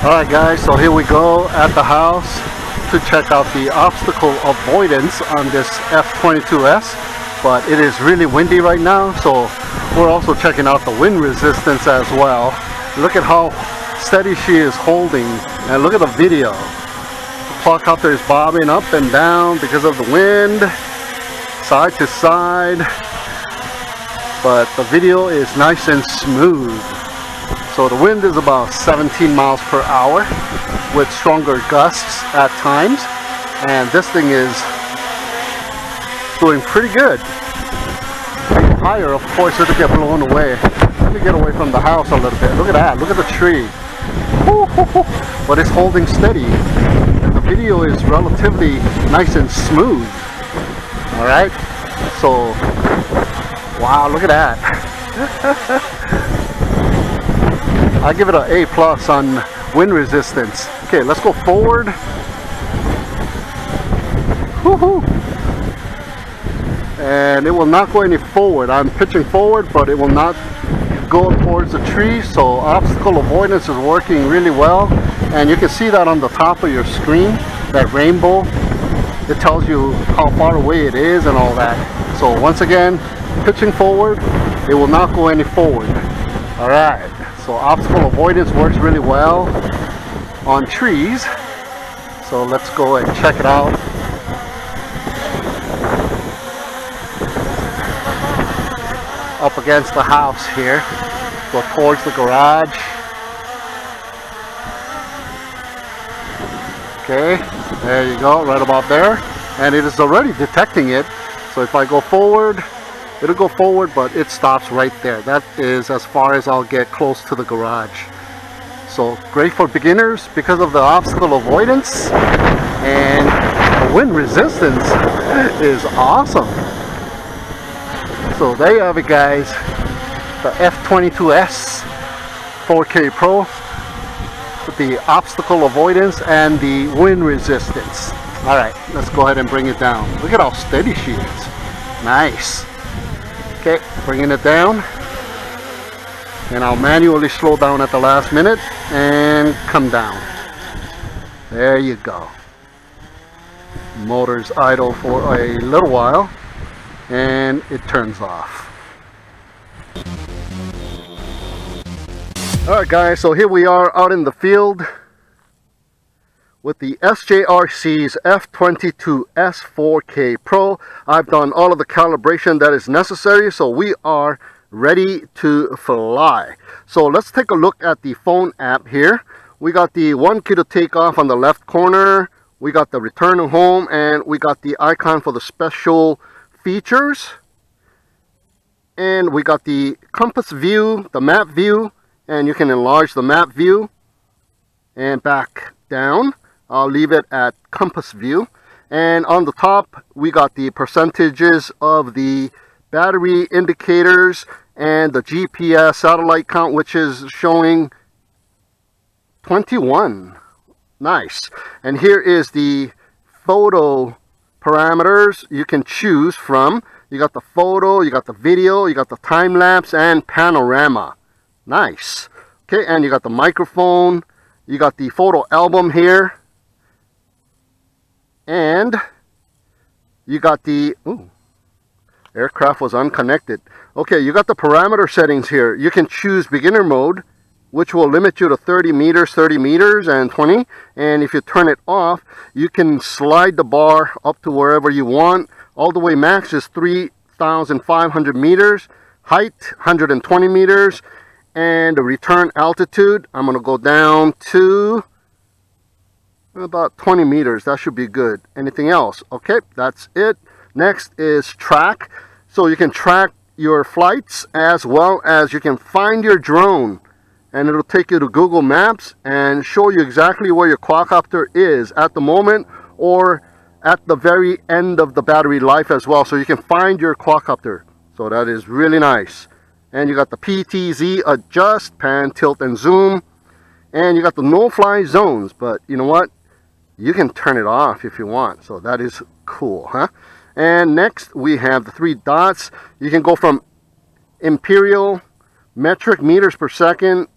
Alright guys, so here we go at the house to check out the obstacle avoidance on this F22S, but it is really windy right now, so we're also checking out the wind resistance as well. Look at how steady she is holding, and look at the video. The quadcopter is bobbing up and down because of the wind, side to side, but the video is nice and smooth. So the wind is about 17 miles per hour with stronger gusts at times, and this thing is doing pretty good. Higher, of course, it'll get blown away. Let me get away from the house a little bit. Look at that, look at the tree. But it's holding steady, and the video is relatively nice and smooth. Alright, so wow, look at that. I give it an A+ on wind resistance. Okay, let's go forward. Woohoo! And it will not go any forward. I'm pitching forward, but it will not go towards the tree. So obstacle avoidance is working really well, and you can see that on the top of your screen, that rainbow. It tells you how far away it is and all that. So once again, pitching forward, it will not go any forward. All right. So obstacle avoidance works really well on trees. So let's go and check it out. Up against the house here. Go towards the garage. Okay, there you go, right about there. And it is already detecting it. So if I go forward, it'll go forward, but it stops right there. That is as far as I'll get close to the garage. So great for beginners because of the obstacle avoidance, and the wind resistance is awesome. So there you have it guys, the F22S 4K Pro with the obstacle avoidance and the wind resistance. Alright, let's go ahead and bring it down. Look at how steady she is. Nice. Okay, bringing it down, and I'll manually slow down at the last minute and come down. There you go. Motor's idle for a little while, and it turns off. Alright guys, so here we are out in the field with the SJRC's F22S 4K Pro. I've done all of the calibration that is necessary, so we are ready to fly. So let's take a look at the phone app here. We got the 1 key to take off on the left corner. We got the return to home, and we got the icon for the special features. And we got the compass view, the map view, and you can enlarge the map view and back down. I'll leave it at compass view, and on the top we got the percentages of the battery indicators and the GPS satellite count, which is showing 21. Nice. And here is the photo parameters you can choose from. You got the photo, you got the video, you got the time lapse and panorama. Nice. Okay, and you got the microphone, you got the photo album here. And you got the aircraft was unconnected. Okay, you got the parameter settings here. You can choose beginner mode, which will limit you to 30 meters, and 20. And if you turn it off, you can slide the bar up to wherever you want. All the way max is 3,500 meters, height 120 meters, and the return altitude, I'm going to go down to about 20 meters. That should be good. Anything else? Okay, that's it. Next is track. So you can track your flights, as well as you can find your drone, and it'll take you to Google Maps and show you exactly where your quadcopter is at the moment, or at the very end of the battery life as well, so you can find your quadcopter. So that is really nice. And you got the PTZ adjust, pan, tilt, and zoom, and you got the no-fly zones. But you know what? You can turn it off if you want, so that is cool, huh? And next we have the 3 dots. You can go from imperial, metric meters per second,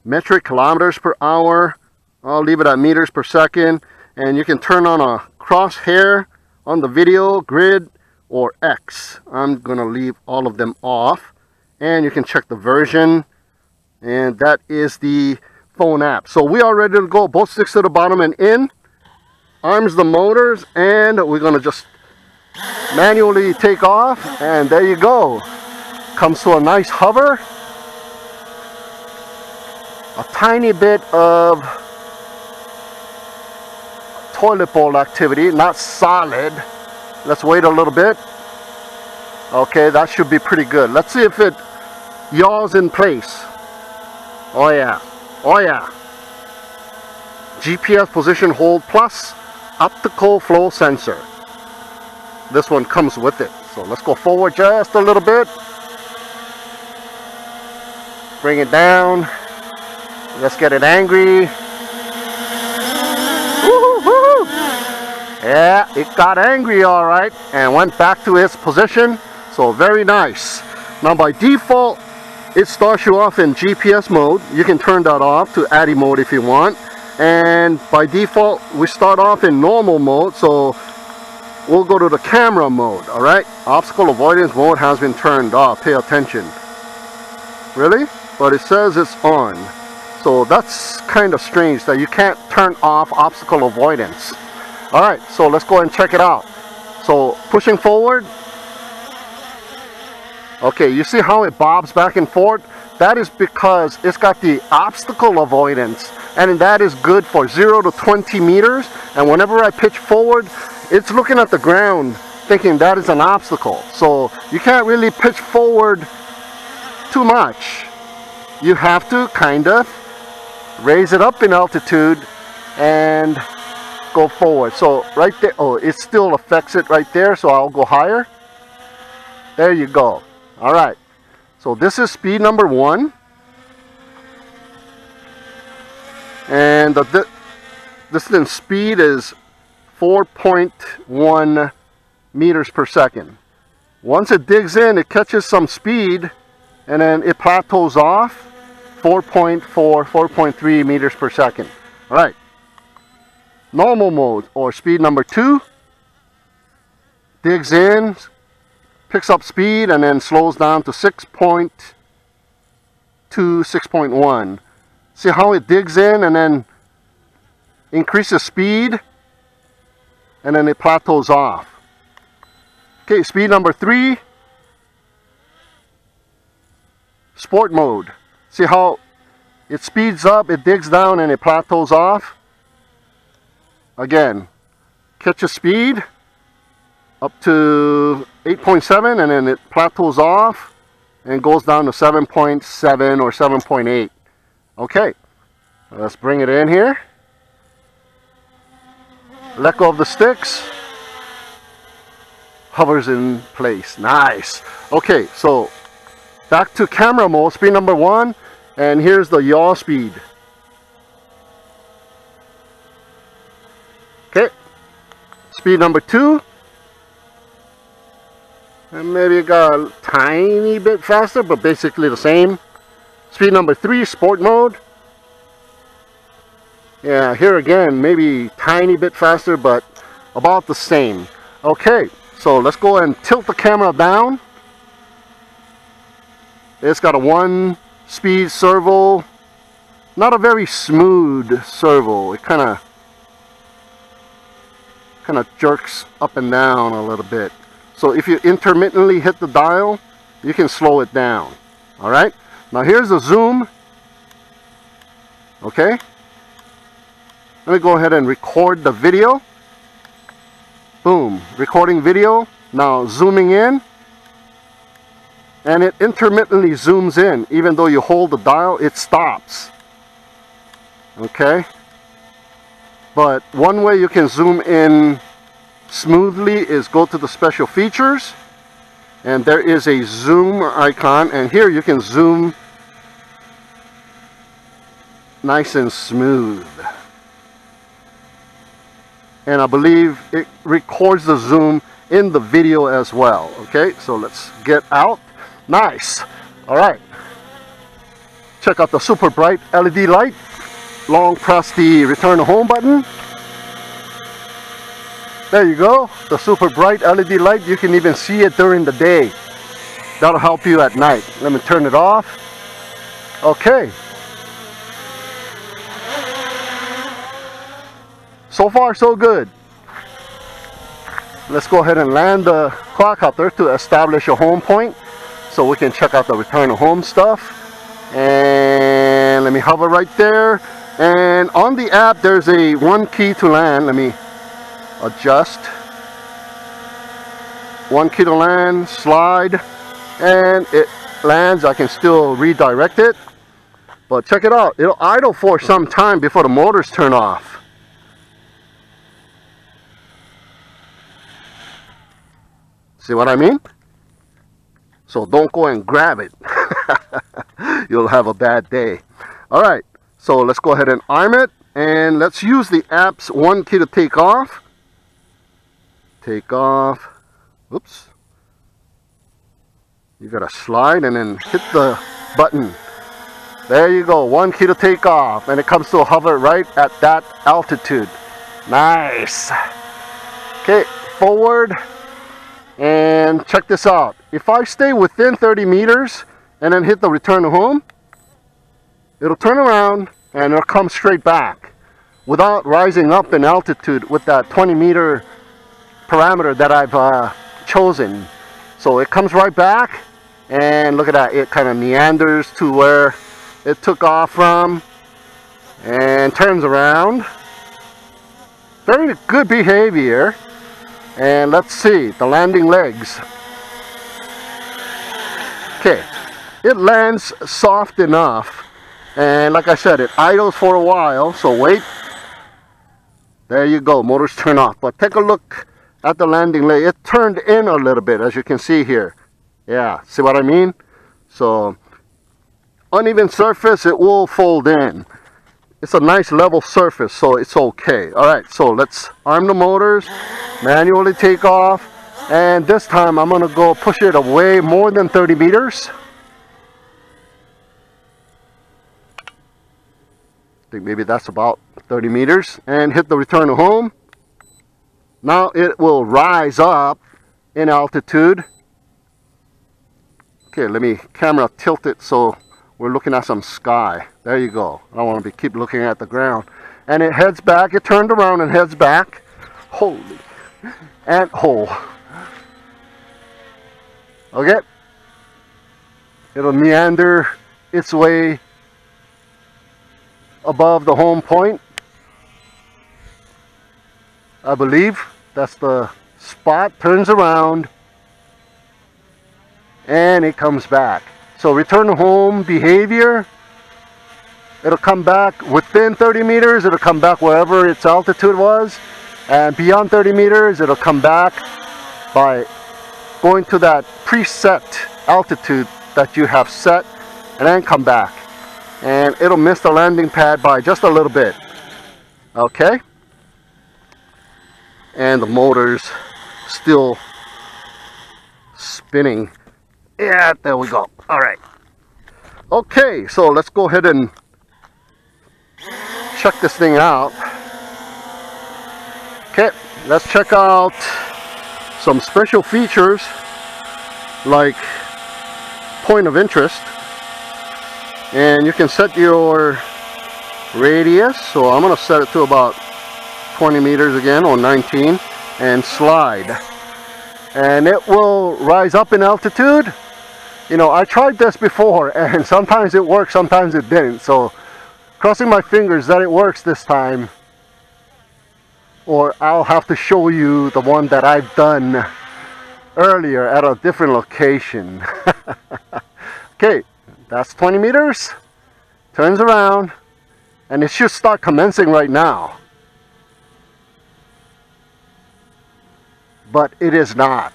metric kilometers per hour, I'll leave it at meters per second, and you can turn on a crosshair on the video, grid, or X. I'm gonna leave all of them off, and you can check the version, and that is the phone app. So we are ready to go. Both sticks to the bottom and in. Arms the motors, and we're gonna just manually take off, and there you go. Comes to a nice hover. A tiny bit of toilet bowl activity, not solid. Let's wait a little bit. Okay, that should be pretty good. Let's see if it yaws in place. Oh yeah, oh yeah. GPS position hold plus optical flow sensor. This one comes with it. So let's go forward just a little bit. Bring it down. Let's get it angry. Woo-hoo-hoo. Yeah, it got angry all right and went back to its position. So very nice. Now by default, it starts you off in GPS mode. You can turn that off to ADI mode if you want. And by default, we start off in normal mode. So we'll go to the camera mode, all right? Obstacle avoidance mode has been turned off. Pay attention. Really? But it says it's on. So that's kind of strange that you can't turn off obstacle avoidance. All right, so let's go and check it out. So pushing forward. Okay, you see how it bobs back and forth? That is because it's got the obstacle avoidance, and that is good for 0 to 20 meters. And whenever I pitch forward, it's looking at the ground thinking that is an obstacle. So you can't really pitch forward too much. You have to kind of raise it up in altitude and go forward. So right there, oh, it still affects it right there, so I'll go higher. There you go. All right, so this is speed number 1, and the distance speed is 4.1 meters per second. Once it digs in, it catches some speed, and then it plateaus off 4.3 meters per second. All right, normal mode or speed number 2, digs in, picks up speed, and then slows down to 6.2, 6.1. See how it digs in and then increases speed, and then it plateaus off. Okay, speed number 3, sport mode. See how it speeds up, it digs down, and it plateaus off. Again, catches speed up to 8.7, and then it plateaus off and goes down to 7.7 or 7.8. Okay, let's bring it in here. Let go of the sticks. Hovers in place. Nice. Okay, so back to camera mode, speed number 1, and here's the yaw speed. Okay, speed number 2. And maybe it got a tiny bit faster, but basically the same. Speed number 3, sport mode. Yeah, here again, maybe tiny bit faster, but about the same. Okay, so let's go and tilt the camera down. It's got a 1-speed servo. Not a very smooth servo. It kind of jerks up and down a little bit. So if you intermittently hit the dial, you can slow it down. All right. Now here's the zoom. Okay. Let me go ahead and record the video. Boom. Recording video. Now zooming in. And it intermittently zooms in. Even though you hold the dial, it stops. Okay. But one way you can zoom in smoothly is go to the special features, and there is a zoom icon, and here you can zoom nice and smooth, and I believe it records the zoom in the video as well. Okay, so let's get out. Nice. All right, check out the super bright LED light. long press the return to home button. There you go, the super bright LED light. You can even see it during the day. That'll help you at night. Let me turn it off. Okay. So far so good. Let's go ahead and land the quadcopter to establish a home point so we can check out the return to home stuff. And let me hover right there. And on the app there's a one key to land. Let me adjust. One key to land, slide, and it lands. I can still redirect it, but check it out, it'll idle for some time before the motors turn off. See what I mean? So don't go and grab it. You'll have a bad day. Alright, so let's go ahead and arm it, and let's use the app's one key to take off. Take off. Oops. You gotta slide and then hit the button. There you go, one key to take off, and it comes to a hover right at that altitude. Nice. Okay, forward, and check this out. If I stay within 30 meters and then hit the return to home, it'll turn around and it'll come straight back without rising up in altitude with that 20-meter parameter that I've chosen. So it comes right back, and look at that, it kind of meanders to where it took off from and turns around. Very good behavior. And let's see the landing legs. Okay, it lands soft enough, and like I said, it idles for a while, so wait. There you go, motors turn off. But take a look at the landing leg. It turned in a little bit, as you can see here. Yeah, see what I mean? So uneven surface, it will fold in. It's a nice level surface, so it's okay. Alright, so let's arm the motors, manually take off, and this time I'm gonna go push it away more than 30 meters. I think maybe that's about 30 meters, and hit the return to home. Now it will rise up in altitude. Okay, let me camera tilt it so we're looking at some sky. There you go. I don't want to keep looking at the ground. And it heads back. It turned around and heads back. Holy ant hole. Okay. It'll meander its way above the home point. I believe that's the spot. Turns around and it comes back. So return to home behavior, it'll come back within 30 meters, it'll come back wherever its altitude was, and beyond 30 meters it'll come back by going to that preset altitude that you have set, and then come back, and it'll miss the landing pad by just a little bit. Okay, and the motor's still spinning. Yeah, there we go. All right. Okay, so let's go ahead and check this thing out. Okay, let's check out some special features like point of interest. And you can set your radius. So I'm going to set it to about 20 meters again, or 19, and slide. And it will rise up in altitude. You know, I tried this before, and sometimes it worked, sometimes it didn't. So, crossing my fingers that it works this time, or I'll have to show you the one that I've done earlier at a different location. Okay, that's 20 meters. Turns around, and it should start commencing right now. But it is not.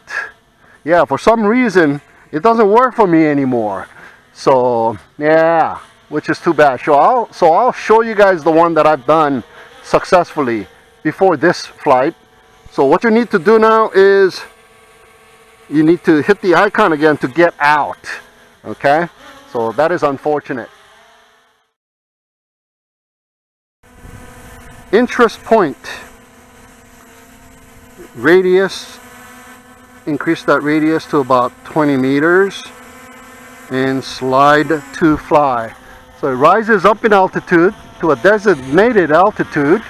Yeah, for some reason it doesn't work for me anymore. So yeah, which is too bad. So I'll show you guys the one that I've done successfully before this flight. So what you need to do now is you need to hit the icon again to get out. Okay, so that is unfortunate. interest point radius, increase that radius to about 20 meters, and slide to fly. So it rises up in altitude to a designated altitude,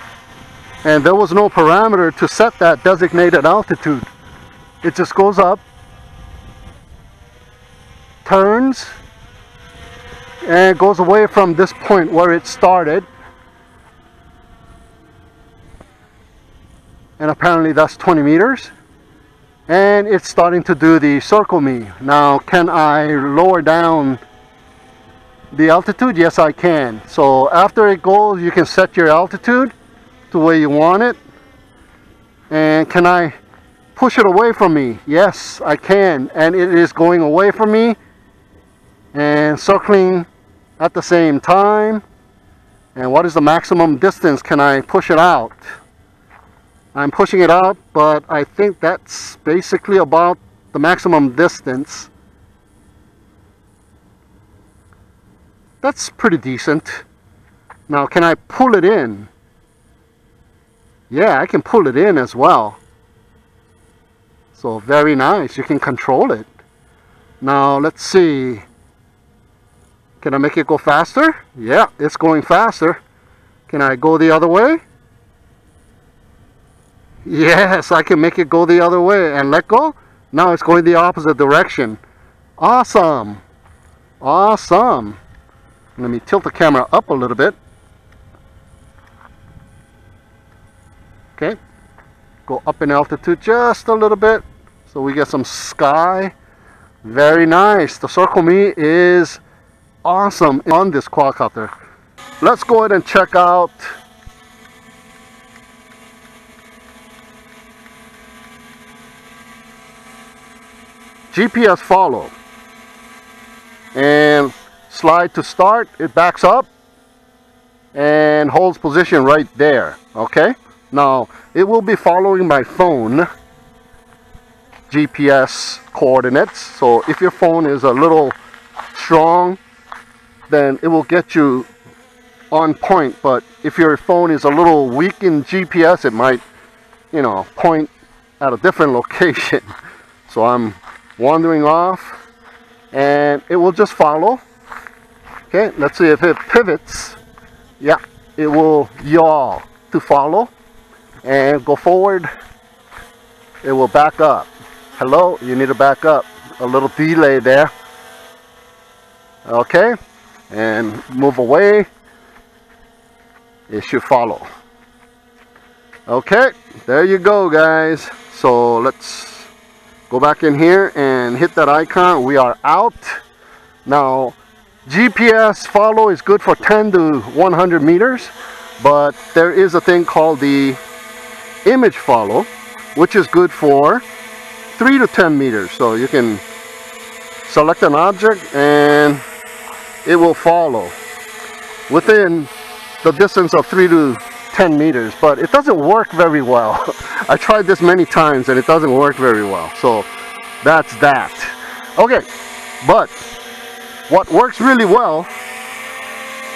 and there was no parameter to set that designated altitude. It just goes up, turns, and goes away from this point where it started, and apparently that's 20 meters, and it's starting to do the circle me. Now, can I lower down the altitude? Yes, I can. So after it goes, you can set your altitude to where you want it. And can I push it away from me? Yes, I can, and it is going away from me and circling at the same time. And what is the maximum distance can I push it out? I'm pushing it out, but I think that's basically about the maximum distance. That's pretty decent. Now, can I pull it in? Yeah, I can pull it in as well. So very nice. You can control it. Now, let's see. Can I make it go faster? Yeah, it's going faster. Can I go the other way? Yes, I can make it go the other way and let go. Now it's going the opposite direction. Awesome. Awesome. Let me tilt the camera up a little bit. Okay. Go up in altitude just a little bit so we get some sky. Very nice. The circle me is awesome on this quadcopter. Let's go ahead and check out GPS follow, and slide to start. It backs up and holds position right there. Okay, now it will be following my phone GPS coordinates. So if your phone is a little strong, then it will get you on point. But if your phone is a little weak in GPS, it might, you know, point at a different location. So I'm wandering off and it will just follow. Okay, let's see if it pivots. Yeah, it will yaw to follow and go forward. It will back up. Hello, you need to back up. A little delay there. Okay, and move away. It should follow. Okay, there you go, guys. So let's go back in here and hit that icon. We are out. Now, GPS follow is good for 10 to 100 meters, but there is a thing called the image follow, which is good for 3 to 10 meters. So you can select an object and it will follow within the distance of 3 to 10 meters, but it doesn't work very well. I tried this many times and it doesn't work very well. So that's that. Okay, but what works really well,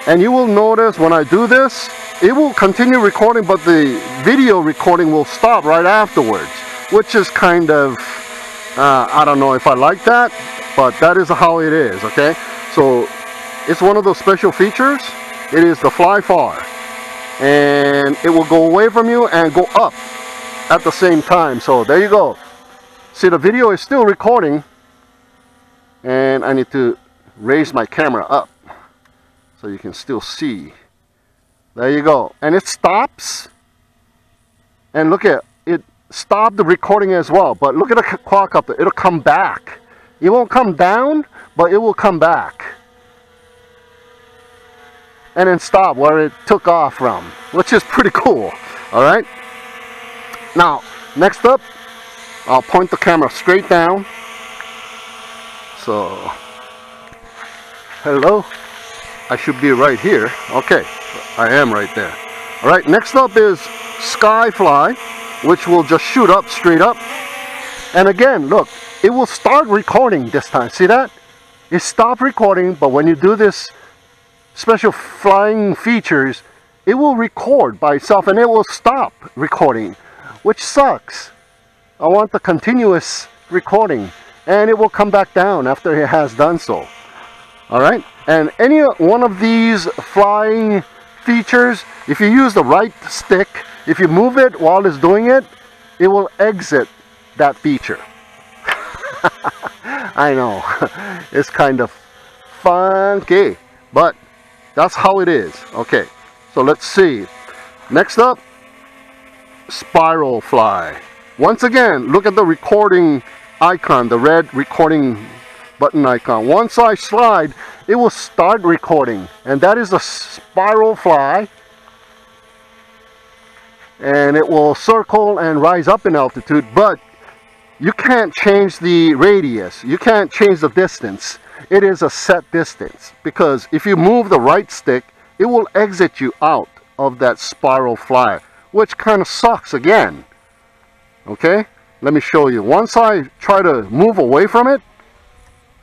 and you will notice when I do this, it will continue recording, but the video recording will stop right afterwards, which is kind of, I don't know if I like that, but that is how it is. Okay, so it's one of those special features. It is the fly far, and it will go away from you and go up at the same time. So there you go. See, the video is still recording, and I need to raise my camera up so you can still see. There you go. And it stops, and look at it, stopped the recording as well. But look at the quadcopter, it'll come back. It won't come down, but it will come back and then stop where it took off from, which is pretty cool. All right, now next up, I'll point the camera straight down. So hello, I should be right here. Okay, I am right there. All right, next up is Skyfly, which will just shoot up, straight up. And again, look, it will start recording this time. See that? It stopped recording, but when you do this special flying features, it will record by itself and it will stop recording, which sucks. I want the continuous recording, and it will come back down after it has done so. Alright, and any one of these flying features, if you use the right stick, if you move it while it's doing it, it will exit that feature. I know, it's kind of funky, but that's how it is. Okay, so let's see. Next up, spiral fly. Once again, look at the recording icon, the red recording button icon. Once I slide, it will start recording, and that is a spiral fly, and it will circle and rise up in altitude, but you can't change the radius, you can't change the distance. It is a set distance, because if you move the right stick, it will exit you out of that spiral fly, which kind of sucks again. Okay, let me show you. Once I try to move away from it,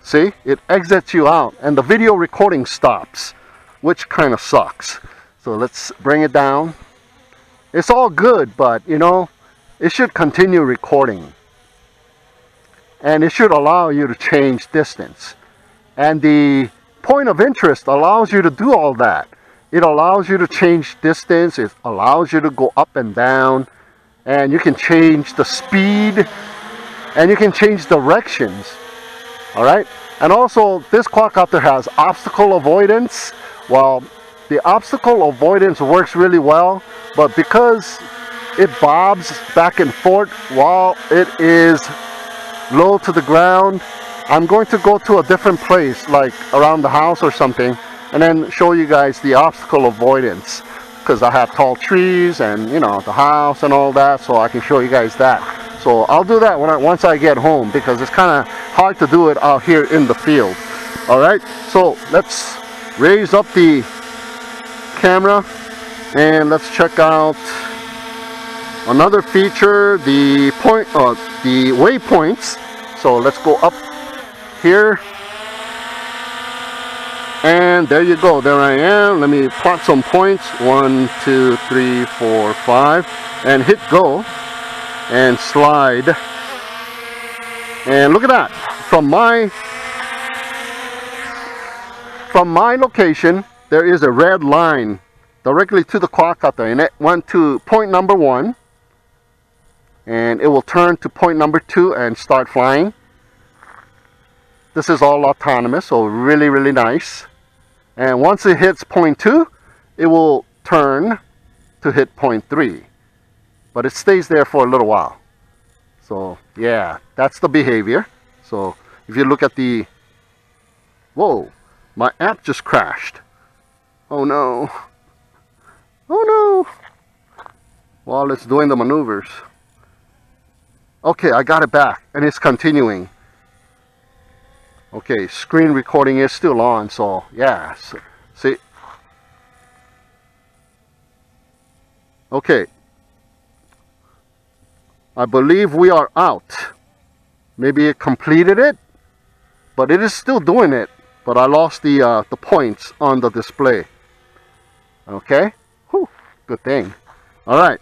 see, it exits you out and the video recording stops, which kind of sucks. So let's bring it down. It's all good, but you know, it should continue recording, and it should allow you to change distance, and the point of interest allows you to do all that. It allows you to change distance, it allows you to go up and down, and you can change the speed, and you can change directions. Alright, and also this quadcopter has obstacle avoidance. Well, the obstacle avoidance works really well, but because it bobs back and forth while it is low to the ground, I'm going to go to a different place, like around the house or something, and then show you guys the obstacle avoidance, because I have tall trees and, you know, the house and all that, so I can show you guys that. So I'll do that once I get home, because it's kind of hard to do it out here in the field. Alright, so let's raise up the camera and let's check out another feature, the waypoints. So let's go up here, and there you go, there I am. Let me plot some points, 1 2 3 4 5, and hit go and slide, and look at that. From my location, there is a red line directly to the quadcopter, and it went to point number 1, and it will turn to point number 2 and start flying. This is all autonomous, so really, really nice. And once it hits point 2, it will turn to hit point 3. But it stays there for a little while. So yeah, that's the behavior. So if you look at the... Whoa, my app just crashed. Oh no. Oh no. While it's doing the maneuvers. Okay, I got it back, and it's continuing. Okay, screen recording is still on, so yeah, so, see. Okay, I believe we are out. Maybe it completed it, but it is still doing it, but I lost the points on the display. Okay, whew, good thing. Alright,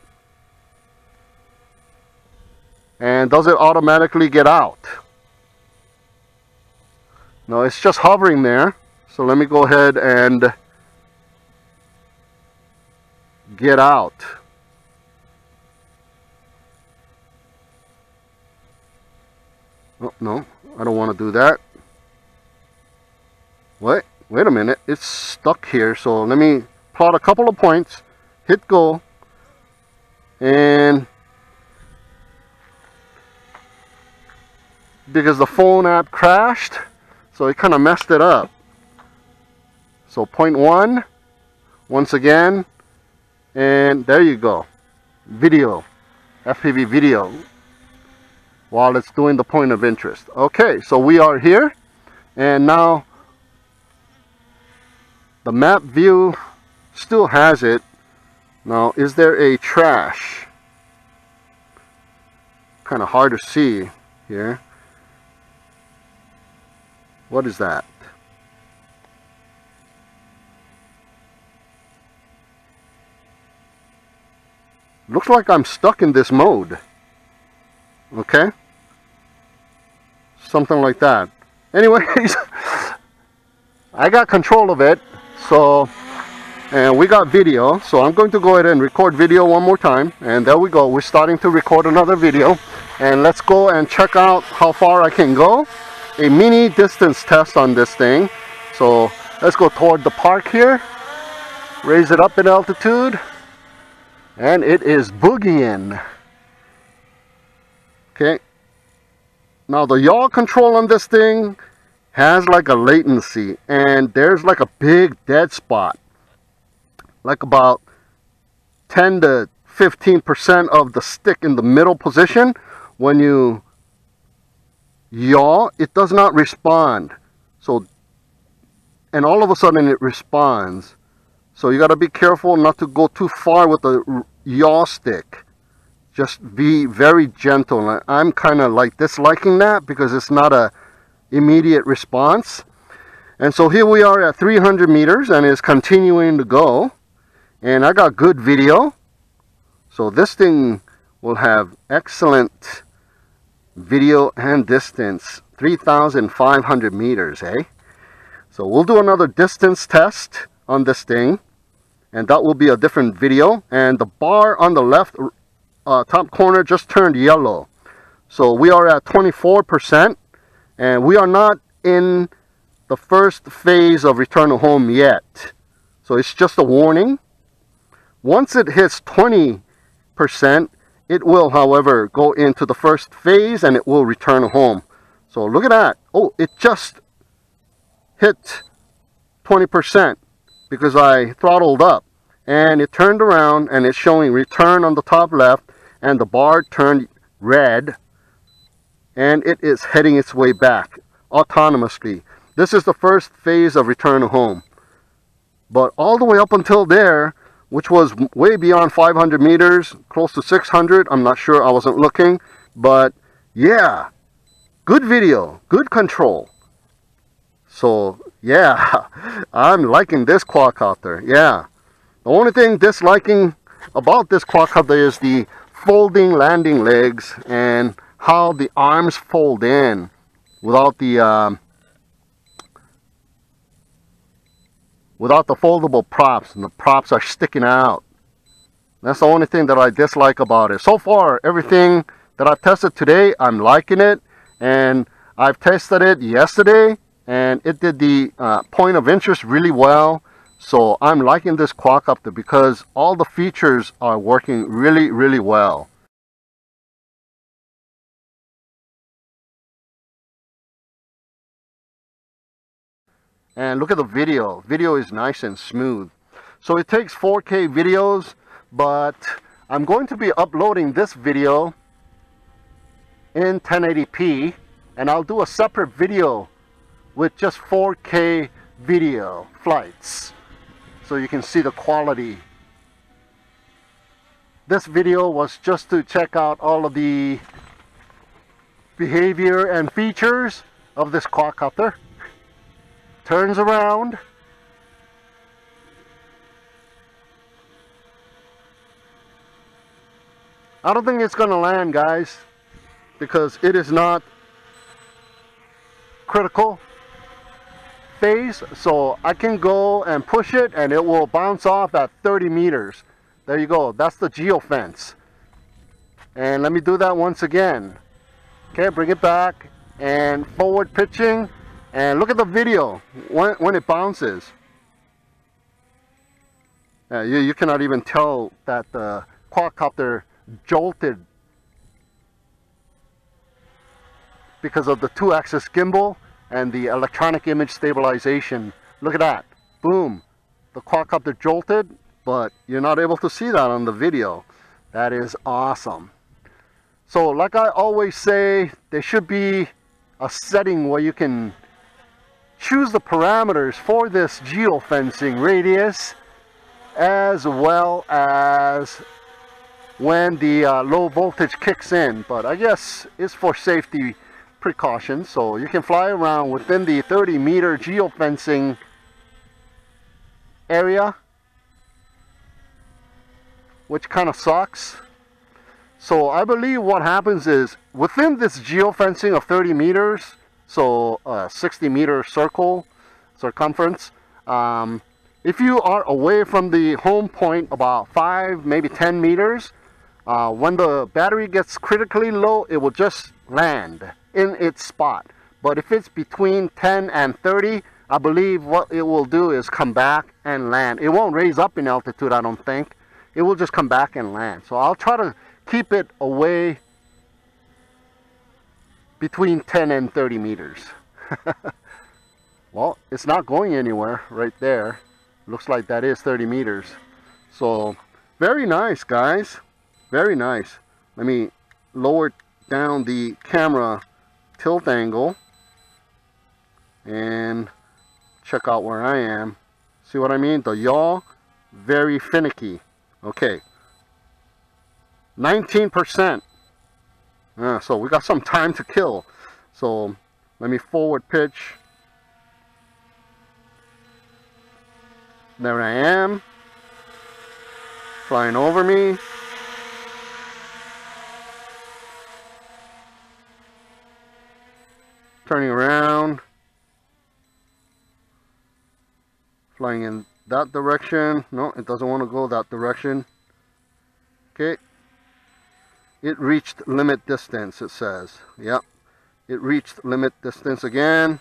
and does it automatically get out? No, it's just hovering there. So let me go ahead and get out. Oh, no, I don't want to do that. Wait a minute, it's stuck here. So let me plot a couple of points, hit go, and because the phone app crashed, so it kind of messed it up. So point 1, once again, and there you go. Video, FPV video, while it's doing the point of interest. Okay, so we are here, and now the map view still has it. Now, is there a trash? Kind of hard to see here. What is that? Looks like I'm stuck in this mode. Okay, something like that. Anyways, I got control of it, so, and we got video, so I'm going to go ahead and record video one more time. And there we go, we're starting to record another video. And let's go and check out how far I can go. A mini distance test on this thing. So let's go toward the park here, raise it up in altitude, and it is boogieing. Okay, now the yaw control on this thing has like a latency, and there's like a big dead spot, like about 10 to 15% of the stick in the middle position. When you yaw, it does not respond. So, and all of a sudden it responds. So you got to be careful not to go too far with the yaw stick. Just be very gentle. I'm kind of like disliking that because it's not a immediate response. And so here we are at 300 meters and it's continuing to go. And I got good video. So this thing will have excellent video and distance. 3,500 meters, eh? So we'll do another distance test on this thing. And that will be a different video. And the bar on the left top corner just turned yellow. So we are at 24%, and we are not in the first phase of return to home yet. So it's just a warning. Once it hits 20%, it will, however, go into the first phase and it will return home. So look at that. Oh, it just hit 20% because I throttled up, and it turned around and it's showing return on the top left, and the bar turned red, and it is heading its way back autonomously. This is the first phase of return to home. But all the way up until there, which was way beyond 500 meters, close to 600, I'm not sure, I wasn't looking, but yeah, good video, good control. So yeah, I'm liking this quadcopter. Yeah, the only thing disliking about this quadcopter is the folding landing legs and how the arms fold in without the foldable props, and the props are sticking out. That's the only thing that I dislike about it. So far, everything that I've tested today, I'm liking it, and I've tested it yesterday and it did the point of interest really well. So I'm liking this quadcopter because all the features are working really, really well. And look at the video. Video is nice and smooth. So it takes 4K videos, but I'm going to be uploading this video in 1080p, and I'll do a separate video with just 4K video flights, so you can see the quality. This video was just to check out all of the behavior and features of this quadcopter. Turns around. I don't think it's gonna land, guys, because it is not critical phase, so I can go and push it and it will bounce off at 30 meters. There you go, that's the geofence. And let me do that once again. Okay, bring it back and forward pitching, and look at the video when it bounces. You cannot even tell that the quadcopter jolted because of the 2-axis gimbal and the electronic image stabilization. Look at that. Boom. The quadcopter jolted, but you're not able to see that on the video. That is awesome. So like I always say, there should be a setting where you can choose the parameters for this geofencing radius, as well as when the low voltage kicks in. But I guess it's for safety precautions, so you can fly around within the 30-meter geofencing area. which kind of sucks. So I believe what happens is within this geofencing of 30 meters, so a 60-meter circumference, if you are away from the home point about 5, maybe 10 meters, when the battery gets critically low, it will just land in its spot. But if it's between 10 and 30, I believe what it will do is come back and land. It won't raise up in altitude, I don't think. It will just come back and land. So I'll try to keep it away between 10 and 30 meters. Well, it's not going anywhere right there. Looks like that is 30 meters. So very nice, guys. Very nice. Let me lower down the camera tilt angle and check out where I am. See what I mean? The yaw, very finicky. Okay. 19%. So we got some time to kill. So let me forward pitch. There I am. Flying over me. Turning around. Flying in that direction. No, it doesn't want to go that direction. Okay. It reached limit distance, it says. Yep. It reached limit distance again.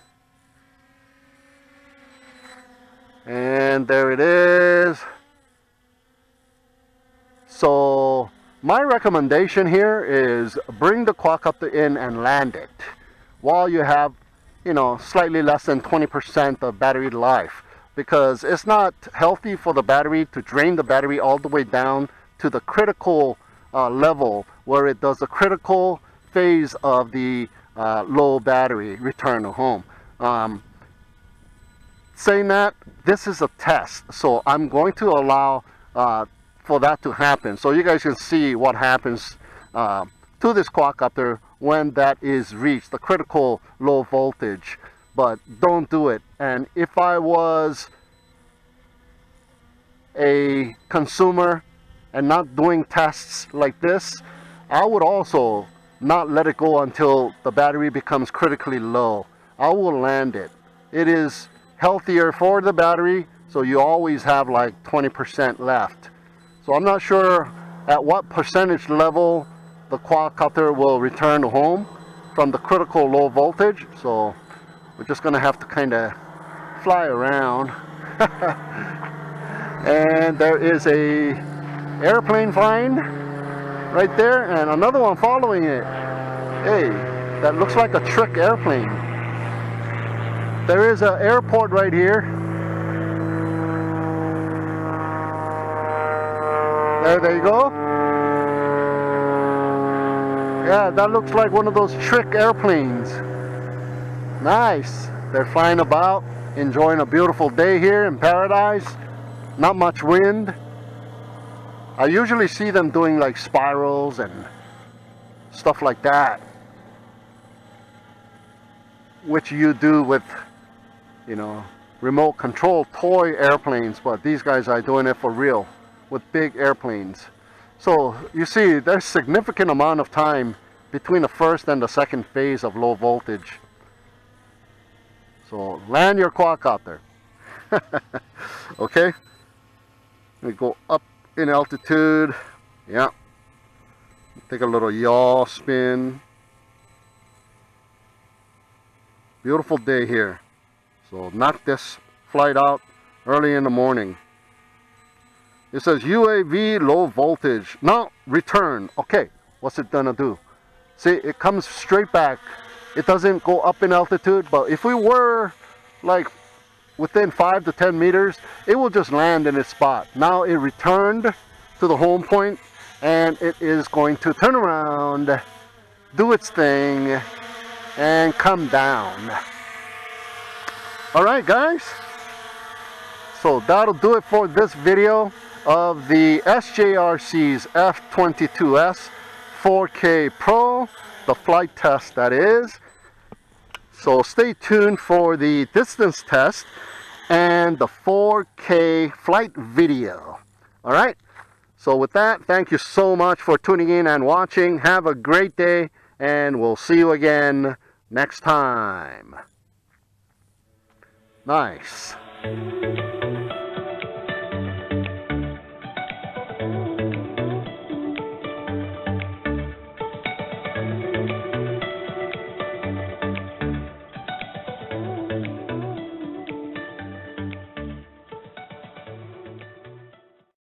And there it is. So my recommendation here is bring the quadcopter in and land it while you have, you know, slightly less than 20% of battery life, because it's not healthy for the battery to drain the battery all the way down to the critical level where it does the critical phase of the low battery return to home. Saying that, this is a test, so I'm going to allow for that to happen, so you guys can see what happens to this quadcopter when that is reached, the critical low voltage. But don't do it. And if I was a consumer and not doing tests like this, I would also not let it go until the battery becomes critically low. I will land it. It is healthier for the battery, so you always have like 20% left. So I'm not sure at what percentage level the quadcopter will return to home from the critical low voltage. So we're just gonna have to kind of fly around. And there is a airplane flying right there and another one following it. Hey, that looks like a trick airplane. There is an airport right here. There you go. Yeah, that looks like one of those trick airplanes. Nice. They're flying about, enjoying a beautiful day here in paradise. Not much wind. I usually see them doing like spirals and stuff like that, which you do with, you know, remote control toy airplanes, but these guys are doing it for real with big airplanes. So you see there's significant amount of time between the first and the second phase of low voltage. So land your quadcopter. Okay, we go up in altitude. Yeah, take a little yaw spin. Beautiful day here. So knock this flight out early in the morning. It says UAV low voltage. Now return. Okay, what's it gonna do? See, it comes straight back. It doesn't go up in altitude, but if we were like within 5 to 10 meters, it will just land in its spot. Now it returned to the home point and it is going to turn around, do its thing, and come down. Alright guys, so that'll do it for this video of the SJRC's F22S 4K Pro, the flight test that is. So stay tuned for the distance test and the 4K flight video. Alright, So with that, thank you so much for tuning in and watching. Have a great day, and we'll see you again next time. Nice.